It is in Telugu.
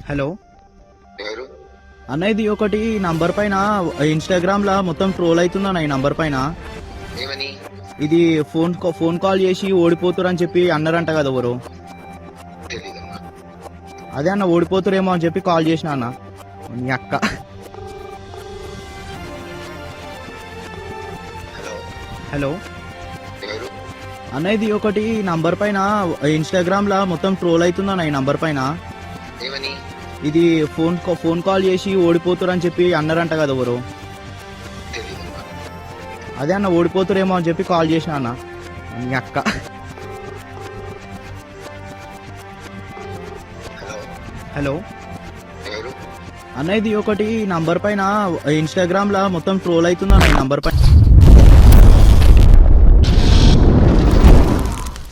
హలో ఎవరు? అన్న, ఇది ఒకటి నంబర్ పైన ఇన్స్టాగ్రామ్ లా మొత్తం ట్రోల్ అవుతుందన్న ఈ నంబర్ పైన. ఏమని? ఇది ఫోన్ కాల్ చేసి ఓడిపోతురు అని చెప్పి అన్నారంట కదా ఎవరు. తెలీదమ్మా. అదే అన్న, ఓడిపోతురేమో అని చెప్పి కాల్ చేసిన అన్న. మీ అక్క. హలో హలో ఎవరు? అన్న, ఇది ఒకటి నంబర్ పైన ఇన్స్టాగ్రామ్ లా మొత్తం ట్రోల్ అవుతుందన్న ఈ నంబర్ పైన. ఏమని? ఇది ఫోన్ కాల్ చేసి ఓడిపోతురు అని చెప్పి అన్నారంట కదా ఎవరు. తెలీదమ్మా. అదే అన్న, ఓడిపోతురేమో అని చెప్పి కాల్ చేసిన అన్న. మీ అక్క. హలో హలో ఎవరు? అన్న, ఇది ఒకటి నంబర్ పైన ఇన్స్టాగ్రామ్ లా మొత్తం ట్రోల్ అవుతుందన్న ఈ నంబర్ పైన.